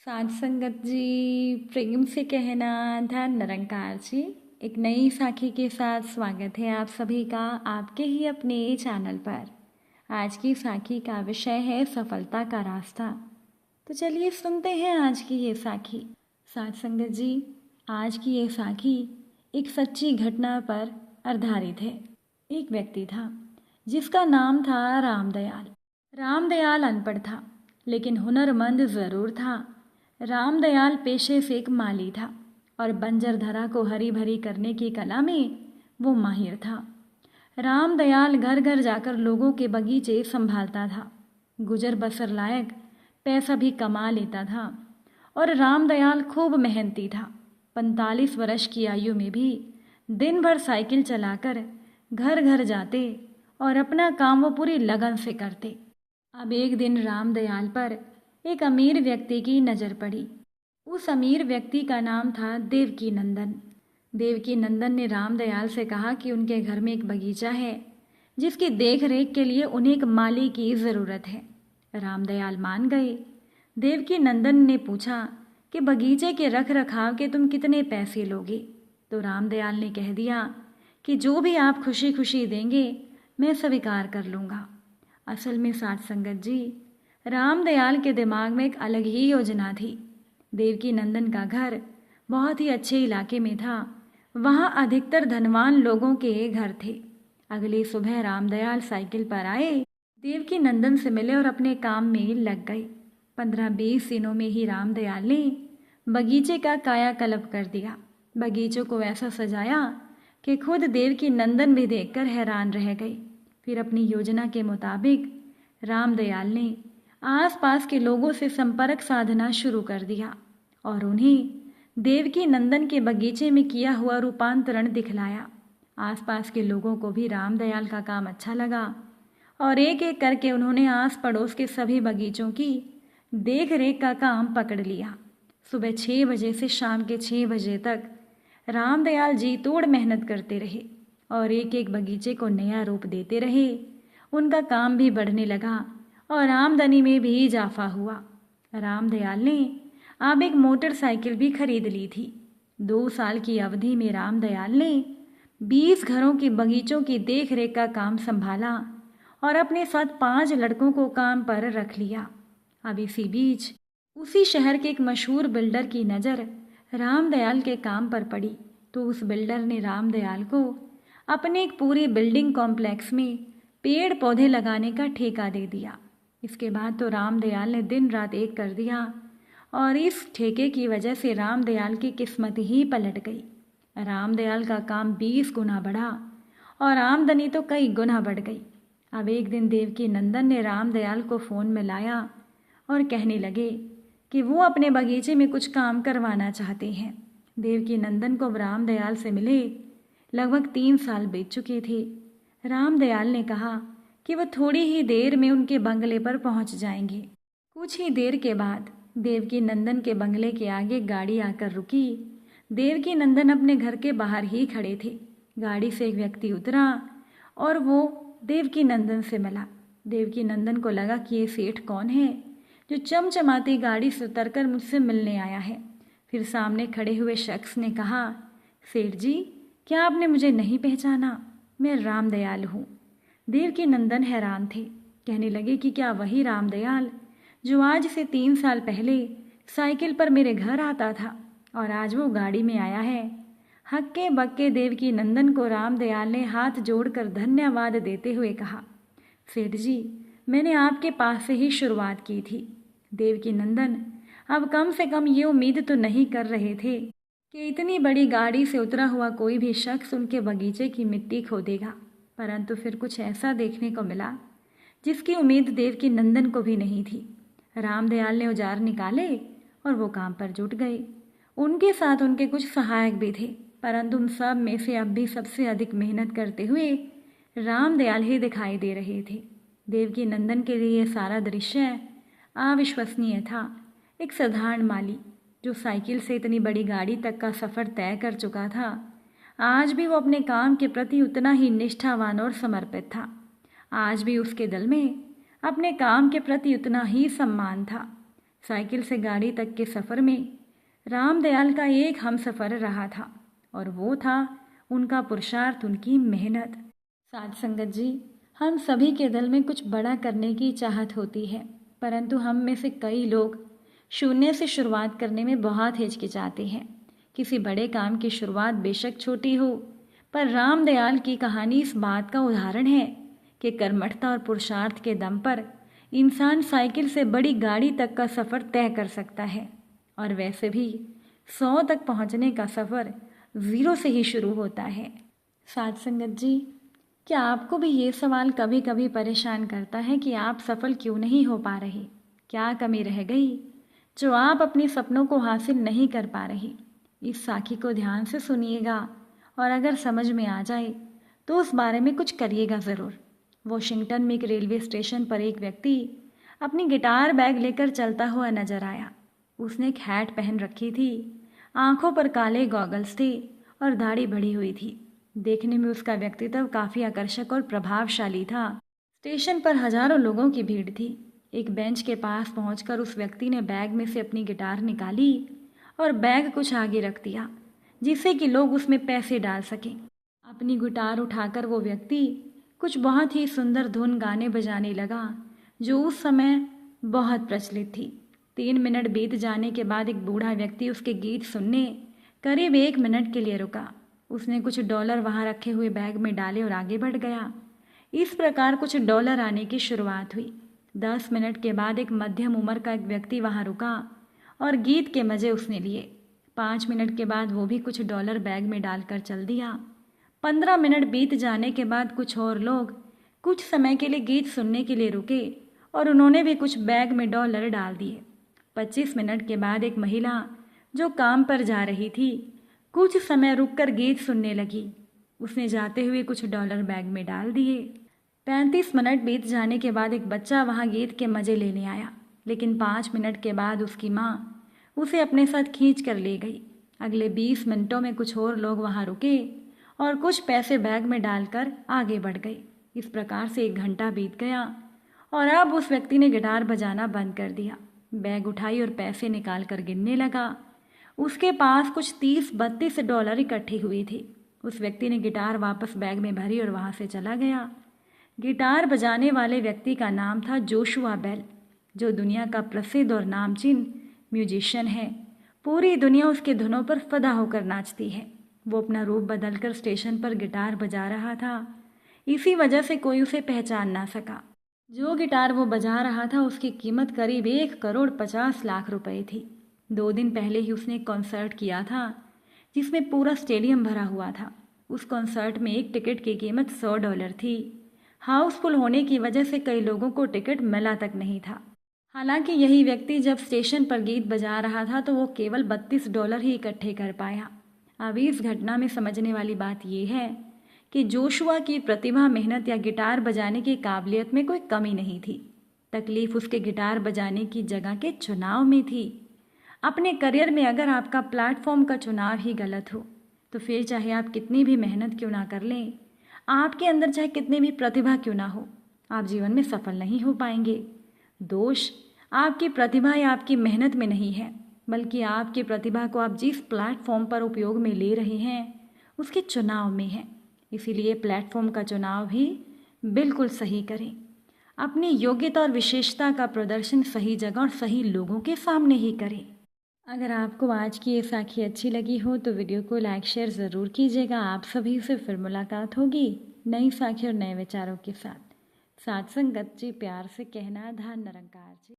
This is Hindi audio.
साध संगत जी, प्रेम से कहना धन निरंकार जी। एक नई साखी के साथ स्वागत है आप सभी का आपके ही अपने चैनल पर। आज की साखी का विषय है सफलता का रास्ता। तो चलिए सुनते हैं आज की ये साखी। साध संगत जी, आज की ये साखी एक सच्ची घटना पर आधारित है। एक व्यक्ति था जिसका नाम था रामदयाल। रामदयाल अनपढ़ था लेकिन हुनरमंद ज़रूर था। रामदयाल पेशे से एक माली था और बंजर धरा को हरी भरी करने की कला में वो माहिर था। रामदयाल घर घर जाकर लोगों के बगीचे संभालता था, गुजर बसर लायक पैसा भी कमा लेता था। और रामदयाल खूब मेहनती था। 45 वर्ष की आयु में भी दिन भर साइकिल चलाकर घर घर जाते और अपना काम वो पूरी लगन से करते। अब एक दिन रामदयाल पर एक अमीर व्यक्ति की नज़र पड़ी। उस अमीर व्यक्ति का नाम था देवकी नंदन। देवकी नंदन ने रामदयाल से कहा कि उनके घर में एक बगीचा है जिसकी देख रेख के लिए उन्हें एक माली की ज़रूरत है। रामदयाल मान गए। देवकी नंदन ने पूछा कि बगीचे के रख रखाव के तुम कितने पैसे लोगे? तो रामदयाल ने कह दिया कि जो भी आप खुशी खुशी देंगे मैं स्वीकार कर लूँगा। असल में साध संगत जी, रामदयाल के दिमाग में एक अलग ही योजना थी। देवकी नंदन का घर बहुत ही अच्छे इलाके में था। वहाँ अधिकतर धनवान लोगों के घर थे। अगली सुबह रामदयाल साइकिल पर आए, देवकी नंदन से मिले और अपने काम में लग गए। 15-20 दिनों में ही रामदयाल ने बगीचे का कायाकल्प कर दिया। बगीचों को ऐसा सजाया कि खुद देवकी नंदन भी देखकर हैरान रह गई। फिर अपनी योजना के मुताबिक रामदयाल ने आसपास के लोगों से संपर्क साधना शुरू कर दिया और उन्हें देवकी नंदन के बगीचे में किया हुआ रूपांतरण दिखलाया। आसपास के लोगों को भी रामदयाल का काम अच्छा लगा और एक एक करके उन्होंने आस पड़ोस के सभी बगीचों की देख रेख का काम पकड़ लिया। सुबह 6 बजे से शाम के 6 बजे तक रामदयाल जी तोड़ मेहनत करते रहे और एक एक बगीचे को नया रूप देते रहे। उनका काम भी बढ़ने लगा और आमदनी में भी इजाफा हुआ। रामदयाल ने अब एक मोटरसाइकिल भी खरीद ली थी। 2 साल की अवधि में रामदयाल ने 20 घरों के बगीचों की देख रेख का काम संभाला और अपने साथ 5 लड़कों को काम पर रख लिया। अब इसी बीच उसी शहर के एक मशहूर बिल्डर की नज़र रामदयाल के काम पर पड़ी तो उस बिल्डर ने रामदयाल को अपने एक पूरी बिल्डिंग कॉम्प्लेक्स में पेड़ पौधे लगाने का ठेका दे दिया। इसके बाद तो रामदयाल ने दिन रात एक कर दिया और इस ठेके की वजह से रामदयाल की किस्मत ही पलट गई। रामदयाल का काम 20 गुना बढ़ा और आमदनी तो कई गुना बढ़ गई। अब एक दिन देवकी नंदन ने रामदयाल को फ़ोन में लाया और कहने लगे कि वो अपने बगीचे में कुछ काम करवाना चाहते हैं। देवकी नंदन को रामदयाल से मिले लगभग 3 साल बीत चुके थे। रामदयाल ने कहा कि वह थोड़ी ही देर में उनके बंगले पर पहुंच जाएंगे। कुछ ही देर के बाद देवकी नंदन के बंगले के आगे गाड़ी आकर रुकी। देवकी नंदन अपने घर के बाहर ही खड़े थे। गाड़ी से एक व्यक्ति उतरा और वो देवकी नंदन से मिला। देवकी नंदन को लगा कि ये सेठ कौन है जो चमचमाती गाड़ी से उतरकर मुझसे मिलने आया है। फिर सामने खड़े हुए शख्स ने कहा, सेठ जी, क्या आपने मुझे नहीं पहचाना? मैं रामदयाल हूँ। देवकी नंदन हैरान थे। कहने लगे कि क्या वही रामदयाल जो आज से 3 साल पहले साइकिल पर मेरे घर आता था और आज वो गाड़ी में आया है? हक्के बक्के देवकी नंदन को रामदयाल ने हाथ जोड़कर धन्यवाद देते हुए कहा, सेठ जी, मैंने आपके पास से ही शुरुआत की थी। देवकी नंदन अब कम से कम ये उम्मीद तो नहीं कर रहे थे कि इतनी बड़ी गाड़ी से उतरा हुआ कोई भी शख्स उनके बगीचे की मिट्टी खोदेगा, परंतु फिर कुछ ऐसा देखने को मिला जिसकी उम्मीद देवकी नंदन को भी नहीं थी। रामदयाल ने औजार निकाले और वो काम पर जुट गए। उनके साथ उनके कुछ सहायक भी थे, परंतु उन सब में से अब भी सबसे अधिक मेहनत करते हुए रामदयाल ही दिखाई दे रहे थे। देवकी नंदन के लिए यह सारा दृश्य अविश्वसनीय था। एक साधारण माली जो साइकिल से इतनी बड़ी गाड़ी तक का सफ़र तय कर चुका था, आज भी वो अपने काम के प्रति उतना ही निष्ठावान और समर्पित था। आज भी उसके दिल में अपने काम के प्रति उतना ही सम्मान था। साइकिल से गाड़ी तक के सफ़र में रामदयाल का एक हमसफ़र रहा था और वो था उनका पुरुषार्थ, उनकी मेहनत। साथ संगत जी, हम सभी के दिल में कुछ बड़ा करने की चाहत होती है, परंतु हम में से कई लोग शून्य से शुरुआत करने में बहुत हिचकिचाते हैं। किसी बड़े काम की शुरुआत बेशक छोटी हो, पर रामदयाल की कहानी इस बात का उदाहरण है कि कर्मठता और पुरुषार्थ के दम पर इंसान साइकिल से बड़ी गाड़ी तक का सफ़र तय कर सकता है। और वैसे भी 100 तक पहुंचने का सफ़र 0 से ही शुरू होता है। साथ संगत जी, क्या आपको भी ये सवाल कभी कभी परेशान करता है कि आप सफल क्यों नहीं हो पा रहे? क्या कमी रह गई जो आप अपने सपनों को हासिल नहीं कर पा रही? इस साखी को ध्यान से सुनिएगा और अगर समझ में आ जाए तो उस बारे में कुछ करिएगा ज़रूर। वॉशिंगटन में एक रेलवे स्टेशन पर एक व्यक्ति अपनी गिटार बैग लेकर चलता हुआ नजर आया। उसने एक हैट पहन रखी थी, आंखों पर काले गॉगल्स थे और दाढ़ी बढ़ी हुई थी। देखने में उसका व्यक्तित्व काफ़ी आकर्षक और प्रभावशाली था। स्टेशन पर हजारों लोगों की भीड़ थी। एक बेंच के पास पहुंचकर उस व्यक्ति ने बैग में से अपनी गिटार निकाली और बैग कुछ आगे रख दिया जिससे कि लोग उसमें पैसे डाल सकें। अपनी गिटार उठाकर वो व्यक्ति कुछ बहुत ही सुंदर धुन गाने बजाने लगा जो उस समय बहुत प्रचलित थी। 3 मिनट बीत जाने के बाद एक बूढ़ा व्यक्ति उसके गीत सुनने करीब 1 मिनट के लिए रुका। उसने कुछ डॉलर वहाँ रखे हुए बैग में डाले और आगे बढ़ गया। इस प्रकार कुछ डॉलर आने की शुरुआत हुई। 10 मिनट के बाद एक मध्यम उम्र का एक व्यक्ति वहाँ रुका और गीत के मज़े उसने लिए। 5 मिनट के बाद वो भी कुछ डॉलर बैग में डालकर चल दिया। 15 मिनट बीत जाने के बाद कुछ और लोग कुछ समय के लिए गीत सुनने के लिए रुके और उन्होंने भी कुछ बैग में डॉलर डाल दिए। 25 मिनट के बाद एक महिला जो काम पर जा रही थी कुछ समय रुककर गीत सुनने लगी। उसने जाते हुए कुछ डॉलर बैग में डाल दिए। 35 मिनट बीत जाने के बाद एक बच्चा वहाँ गीत के मज़े लेने आया, लेकिन 5 मिनट के बाद उसकी माँ उसे अपने साथ खींच कर ले गई। अगले 20 मिनटों में कुछ और लोग वहाँ रुके और कुछ पैसे बैग में डालकर आगे बढ़ गए। इस प्रकार से 1 घंटा बीत गया और अब उस व्यक्ति ने गिटार बजाना बंद कर दिया। बैग उठाई और पैसे निकाल कर गिनने लगा। उसके पास कुछ 30-32 डॉलर इकट्ठी हुई थी। उस व्यक्ति ने गिटार वापस बैग में भरी और वहाँ से चला गया। गिटार बजाने वाले व्यक्ति का नाम था जोशुआ बेल, जो दुनिया का प्रसिद्ध और नामचीन म्यूजिशियन है। पूरी दुनिया उसके धुनों पर फदा होकर नाचती है। वो अपना रूप बदलकर स्टेशन पर गिटार बजा रहा था। इसी वजह से कोई उसे पहचान ना सका। जो गिटार वो बजा रहा था उसकी कीमत करीब 1,50,00,000 रुपए थी। 2 दिन पहले ही उसने एक कॉन्सर्ट किया था जिसमें पूरा स्टेडियम भरा हुआ था। उस कॉन्सर्ट में एक टिकट की कीमत $100 थी। हाउसफुल होने की वजह से कई लोगों को टिकट मिला तक नहीं था। हालांकि यही व्यक्ति जब स्टेशन पर गीत बजा रहा था तो वो केवल $32 ही इकट्ठे कर पाया। अब इस घटना में समझने वाली बात यह है कि जोशुआ की प्रतिभा, मेहनत या गिटार बजाने की काबिलियत में कोई कमी नहीं थी। तकलीफ उसके गिटार बजाने की जगह के चुनाव में थी। अपने करियर में अगर आपका प्लेटफॉर्म का चुनाव ही गलत हो तो फिर चाहे आप कितनी भी मेहनत क्यों ना कर लें, आपके अंदर चाहे कितनी भी प्रतिभा क्यों ना हो, आप जीवन में सफल नहीं हो पाएंगे। दोष आपकी प्रतिभा या आपकी मेहनत में नहीं है, बल्कि आपकी प्रतिभा को आप जिस प्लेटफॉर्म पर उपयोग में ले रहे हैं उसके चुनाव में है। इसीलिए प्लेटफॉर्म का चुनाव भी बिल्कुल सही करें। अपनी योग्यता और विशेषता का प्रदर्शन सही जगह और सही लोगों के सामने ही करें। अगर आपको आज की ये साखी अच्छी लगी हो तो वीडियो को लाइक शेयर ज़रूर कीजिएगा। आप सभी से फिर मुलाकात होगी नई साखी और नए विचारों के साथ। साथ संगत जी, प्यार से कहना, धन निरंकार जी।